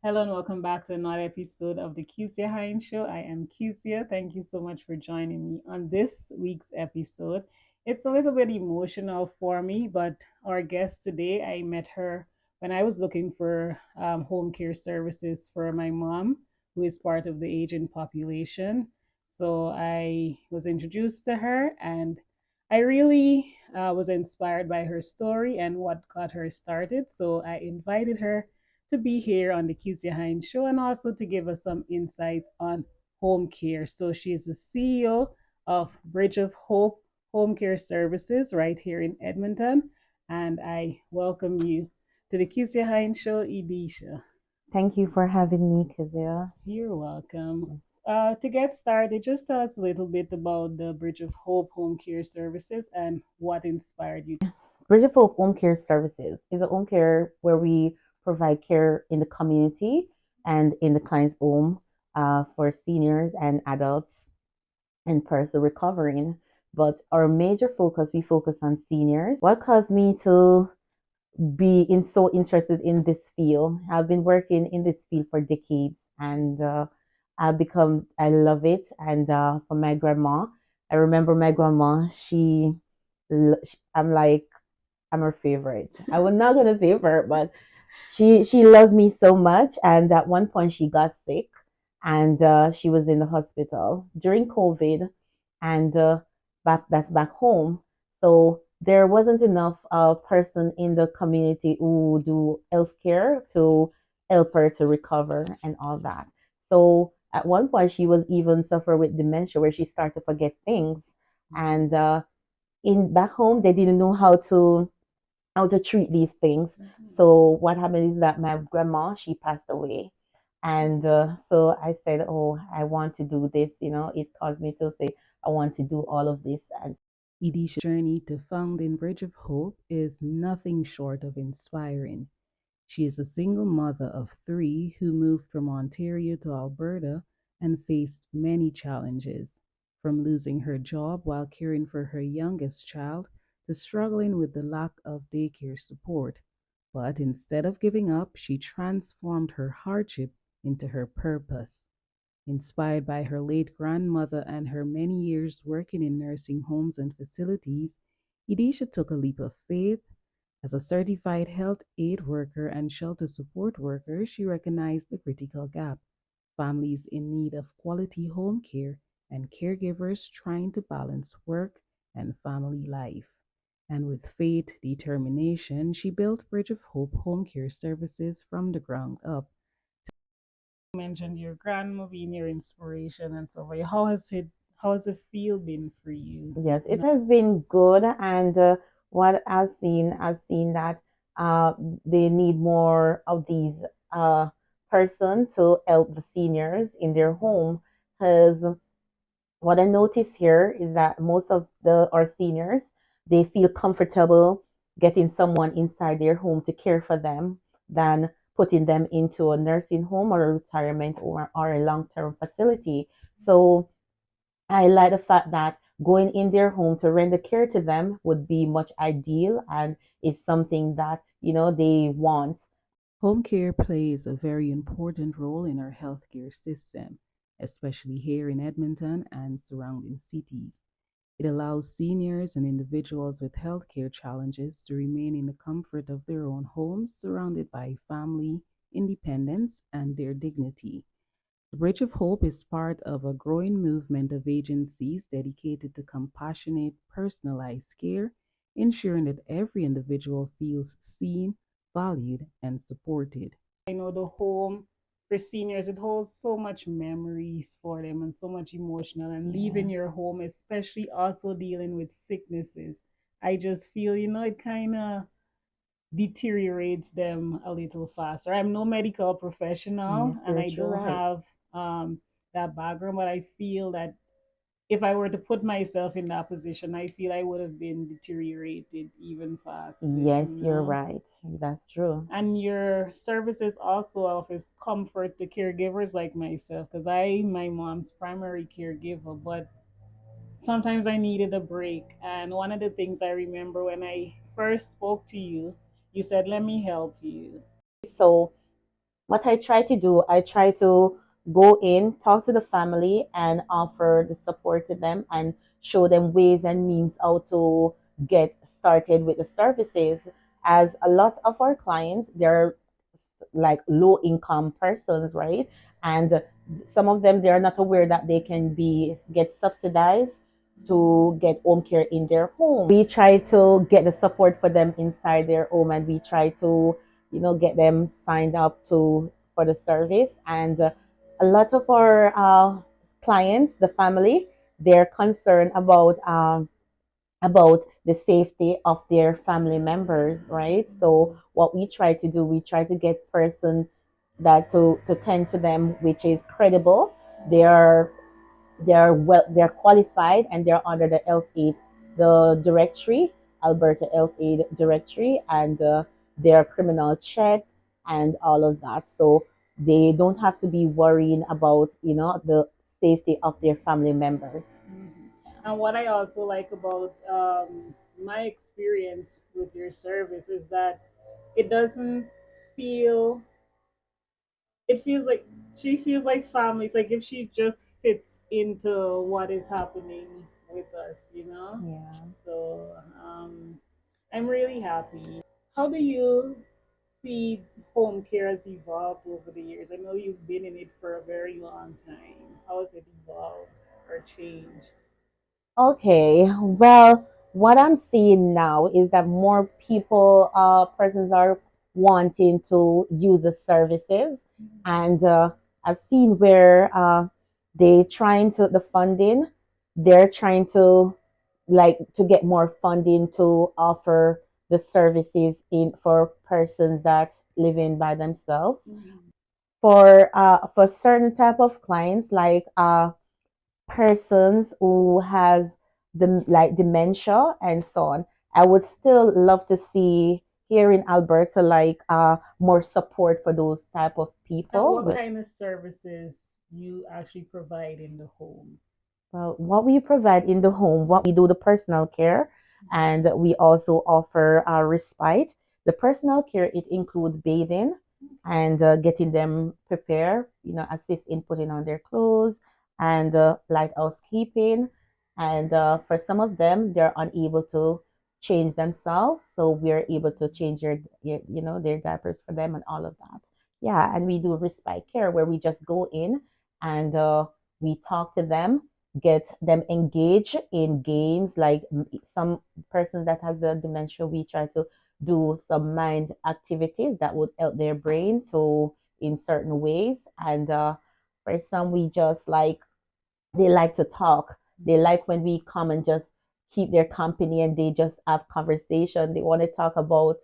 Hello and welcome back to another episode of the Kezia Hinds Show. I am Kezia. Thank you so much for joining me on this week's episode. It's a little bit emotional for me, but our guest today, I met her when I was looking for home care services for my mom, who is part of the aging population. So I was introduced to her, and I really was inspired by her story and what got her started. So I invited her to be here on the Kezia Hinds Show and also to give us some insights on home care. So she's the CEO of Bridge of Hope Home Care Services right here in Edmonton. And I welcome you to the Kezia Hinds Show, Edeisha. Thank you for having me, Kezia. You're welcome. To get started, just tell us a little bit about the Bridge of Hope Home Care Services and what inspired you. Bridge of Hope Home Care Services is a home care where we provide care in the community and in the client's home for seniors and adults and persons recovering. But our major focus, we focus on seniors. What caused me to be so interested in this field? I've been working in this field for decades, and I love it. And for my grandma, I remember my grandma. I'm like, I'm her favorite. I was not gonna say her, but she loves me so much. And at one point, she got sick, and she was in the hospital during COVID, and back home. So there wasn't enough person in the community who do healthcare to help her to recover and all that. So at one point, she was even suffer with dementia, where she started to forget things, and in back home, they didn't know how to treat these things. So what happened is that my grandma, she passed away. And so I said, oh, I want to do this. It caused me to say, I want to do all of this. And Edisha's journey to founding Bridge of Hope is nothing short of inspiring. She is a single mother of three who moved from Ontario to Alberta and faced many challenges, from losing her job while caring for her youngest child to struggling with the lack of daycare support. But instead of giving up, she transformed her hardship into her purpose. Inspired by her late grandmother and her many years working in nursing homes and facilities, Edisha took a leap of faith. As a certified health aid worker and shelter support worker, she recognized the critical gap: families in need of quality home care and caregivers trying to balance work and family life. And with faith, determination, she built Bridge of Hope Home Care Services from the ground up. You mentioned your grandma being your inspiration and so on. How has the field been for you? yes, it has been good. And what I've seen that uh, they need more of these uh, person to help the seniors in their home. Because what I notice here is that most of our seniors, they feel comfortable getting someone inside their home to care for them than putting them into a nursing home or a retirement or a long-term facility. So I like the fact that going in their home to render care to them would be much ideal and is something that they want. Home care plays a very important role in our healthcare system, especially here in Edmonton and surrounding cities. It allows seniors and individuals with healthcare challenges to remain in the comfort of their own homes, surrounded by family, independence, and their dignity. The Bridge of Hope is part of a growing movement of agencies dedicated to compassionate, personalized care, ensuring that every individual feels seen, valued, and supported. I know the home for seniors, it holds so much memories for them and so much emotional. And leaving Yeah. your home, especially also dealing with sicknesses, I just feel, it kind of deteriorates them a little faster. I'm no medical professional Yes, and you're I true, don't right. have that background, but I feel that if I were to put myself in that position, I feel I would have been deteriorated even faster. Yes, you're right. That's true. And your services also offers comfort to caregivers like myself, because my mom's primary caregiver, but sometimes I needed a break. And one of the things I remember when I first spoke to you, you said, "Let me help you." So what I try to do, I try to go in, talk to the family, and offer the support to them and show them ways and means how to get started with the services. As a lot of our clients, they're like low income persons, right? And some of them, they are not aware that they can be get subsidized to get home care in their home. We try to get the support for them inside their home, and we try to, get them signed up to for the service. And a lot of our clients, the family, they're concerned about the safety of their family members, right? So what we try to do, we try to get person that to tend to them, which is credible. They are they're qualified, and they're under the health aid, the directory, Alberta health aid directory, and they're criminal checked and all of that. So they don't have to be worrying about the safety of their family members. And what I also like about my experience with your service is that it doesn't feel, it feels like she feels like family. It's like if she just fits into what is happening with us, you know? Yeah. So I'm really happy. How do you see home care has evolved over the years? I know you've been in it for a very long time. How has it evolved or changed? Okay, well, what I'm seeing now is that more people, persons are wanting to use the services, and I've seen where they trying to the funding, they're trying to like to get more funding to offer the services in for persons that live in by themselves. For certain type of clients, like persons who has the like dementia and so on, I would still love to see here in Alberta like more support for those type of And people. what kind of services you actually provide in the home? Well, what we provide in the home, what we do the personal care, and we also offer respite. The personal care, it includes bathing and getting them prepared, assist in putting on their clothes and light housekeeping. And for some of them, they're unable to change themselves, so we're able to change their diapers for them and all of that. Yeah, and we do respite care where we just go in and we talk to them, get them engaged in games like some person that has a dementia, we try to do some mind activities that would help their brain to in certain ways. And for some, we just like they like to talk, they like when we come and just keep their company and they just have conversation, they want to talk about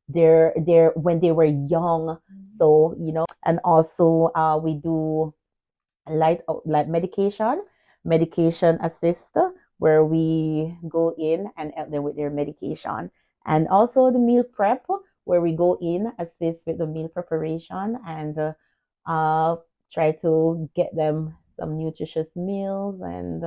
their when they were young. So and also we do like medication assist, where we go in and help them with their medication, and also the meal prep, where we go in assist with the meal preparation and uh, try to get them some nutritious meals and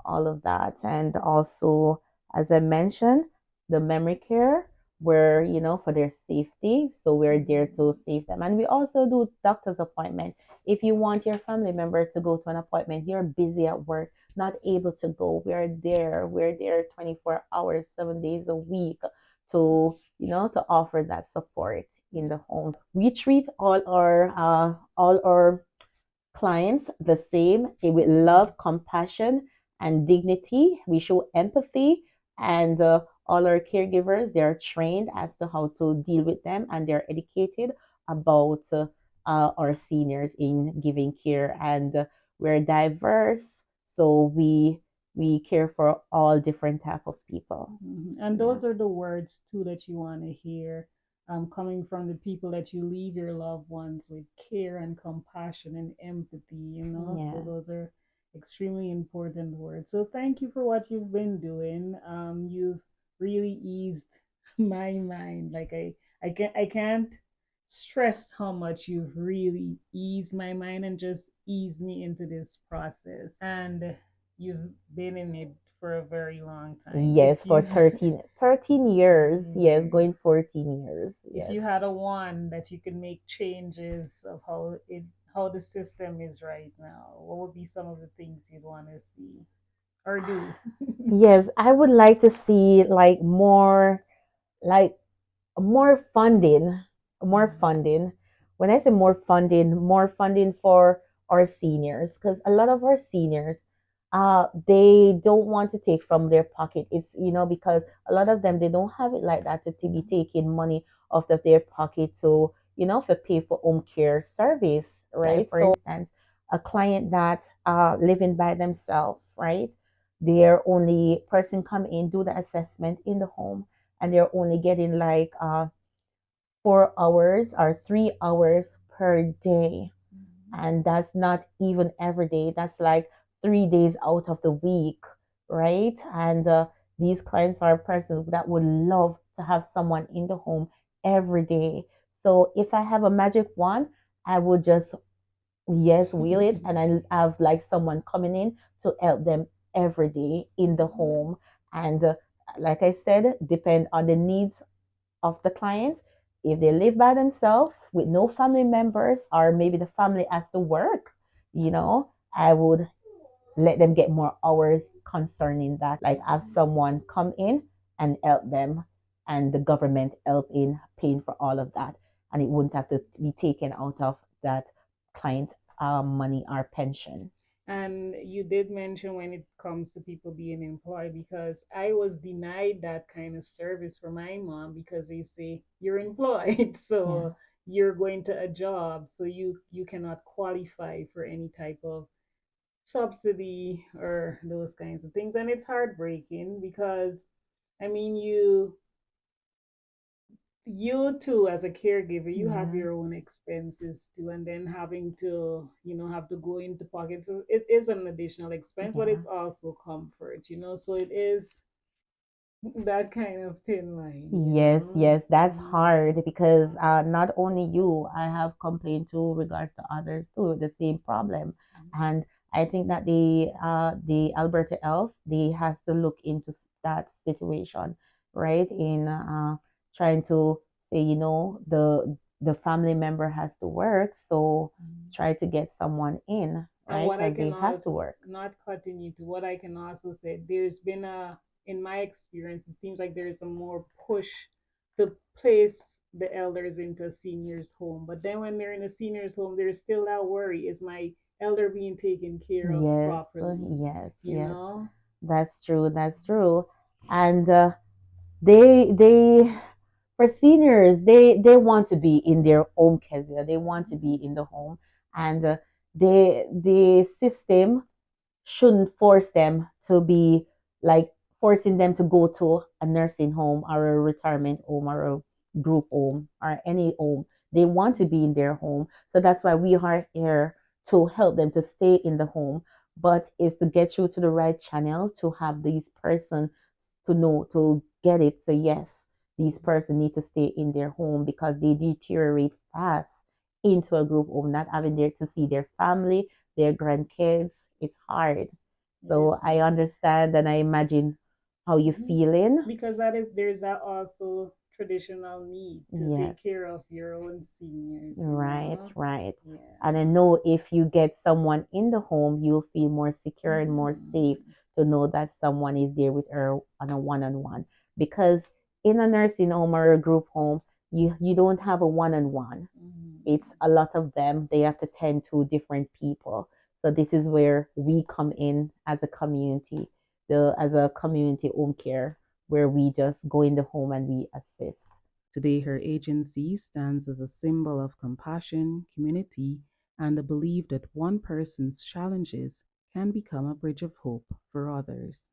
all of that. And also, as I mentioned, the memory care, where for their safety, so we're there to save them. And we also do doctor's appointment. If you want your family member to go to an appointment, you're busy at work, not able to go, we're there 24 hours 7 days a week to to offer that support in the home. We treat all our clients the same, with love, compassion, and dignity. We show empathy, and all our caregivers, they are trained as to how to deal with them, and they're educated about our seniors in giving care. And we're diverse, so we care for all different type of people. And Yeah. those are the words too that you want to hear, coming from the people that you leave your loved ones with, care and compassion and empathy, you know? So Yeah. those are extremely important words. So thank you for what you've been doing. You've really eased my mind. Like I can't stress how much you've really eased my mind and just eased me into this process. And you've been in it for a very long time. Yes, for 13 years. Yes, yes, going 14 years. if Yes. you had a one that you could make changes of how the system is right now, what would be some of the things you'd want to see or do? Yes, I would like to see like more funding, more Mhm. funding. When I say more funding for our seniors, because a lot of our seniors, they don't want to take from their pocket. It's, because a lot of them, they don't have it like that to be taking money out of their pocket to, for pay for home care service, right? For instance, a client that living by themselves, right? Their only person come in, do the assessment in the home, and they're only getting like 4 hours or 3 hours per day. And that's not even every day. That's like 3 days out of the week, right? And these clients are persons that would love to have someone in the home every day. So if I have a magic wand, I would just, yes, wheel it, and I have like someone coming in to help them every day in the home. And like I said, depend on the needs of the clients. If they live by themselves with no family members, or maybe the family has to work, I would let them get more hours concerning that. Like have someone come in and help them, and the government help in paying for all of that. And it wouldn't have to be taken out of that client money or pension. And you did mention when it comes to people being employed, because I was denied that kind of service for my mom because they say you're employed, Yeah. so you're going to a job, so you cannot qualify for any type of subsidy or those kinds of things. And it's heartbreaking because I mean you too as a caregiver, you have Yeah. your own expenses too, and then having to have to go into pockets, it is an additional expense, but Yeah. it's also comfort, so it is that kind of thin line, Yes, yes, that's Mhm. hard because not only you, I have complained to regards to others too, the same problem. And I think that the Alberta Health, they has to look into that situation, right? In trying to say, the family member has to work, so Mhm. try to get someone in, And right? what I Because can they have also, to work. not cutting you to, what I can also say, there's been in my experience, it seems like there's a more push to place the elders into a seniors home. But then when they're in a seniors home, there's still that worry, is my elder being taken care of Yes, properly? yes, You yes. know? That's true. That's true. And they for seniors, they want to be in their home, Kezia. They want to be in the home, and the system shouldn't force them to be like forcing them to go to a nursing home or a retirement home or a group home or any home. They want to be in their home. So that's why we are here to help them to stay in the home, but is to get you to the right channel to have these person to know to get it. So yes, these person need to stay in their home because they deteriorate fast into a group home, not having there to see their family, their grandkids. It's hard. It is So I hard. understand and I imagine how you Mhm. feeling. Because there's that also traditional need to Yes. take care of your own seniors. Right, right. And I Yeah. know if you get someone in the home, you'll feel more secure and more safe Mhm. to know that someone is there with her on a one-on-one. Because in a nursing home or a group home, you don't have a one-on-one. It's Mhm. a lot of them. They have to tend to different people. So this is where we come in as a community, the as a community home care, where we just go in the home and we assist. Today, her agency stands as a symbol of compassion, community, and the belief that one person's challenges can become a bridge of hope for others.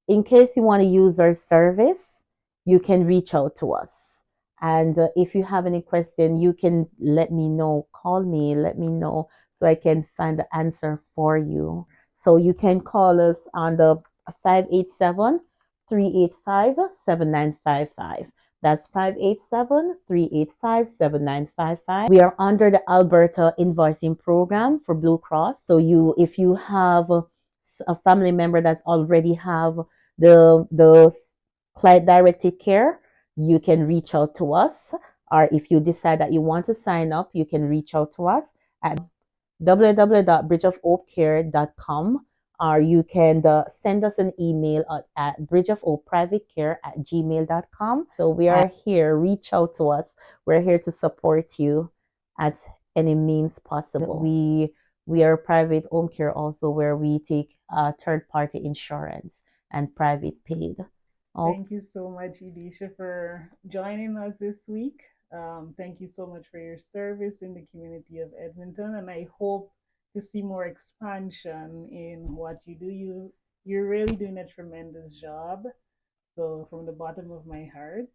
In case you want to use our service, you can reach out to us. And if you have any question, you can let me know. Call me, let me know so I can find the answer for you. So you can call us on the 587-385-7955. That's 587-385-7955. We are under the Alberta invoicing program for Blue Cross. So if you have a family member that's already have the client directed care, you can reach out to us. Or if you decide that you want to sign up, you can reach out to us at www.bridgeofhopecare.com, or you can send us an email at bridgeofhopeprivatecare@gmail.com. So we are here. Reach out to us. We're here to support you at any means possible. We are private home care also, where we take third party insurance and private paid. Oh. Thank you so much, Edeisha, for joining us this week. Thank you so much for your service in the community of Edmonton, and I hope to see more expansion in what you do. You're really doing a tremendous job. So from the bottom of my heart,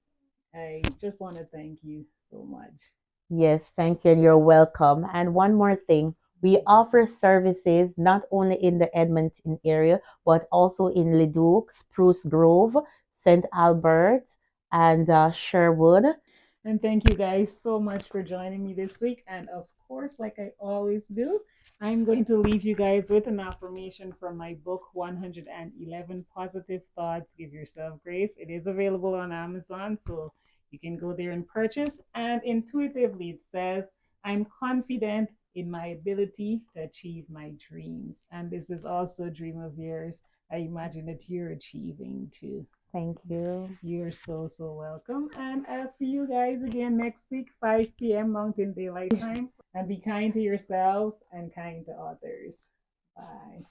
I just want to thank you so much. Yes, thank you, and you're welcome. And one more thing, we offer services not only in the Edmonton area, but also in Leduc, Spruce Grove, St. Albert, and Sherwood. And thank you guys so much for joining me this week. And of course, like I always do, I'm going to leave you guys with an affirmation from my book, 111 Positive Thoughts. Give Yourself Grace. It is available on Amazon, so you can go there and purchase. And intuitively, it says, I'm confident in my ability to achieve my dreams. And this is also a dream of yours. I imagine that you're achieving too. Thank you. You're so, so welcome. And I'll see you guys again next week, 5 p.m. Mountain Daylight Time. And be kind to yourselves and kind to others. Bye.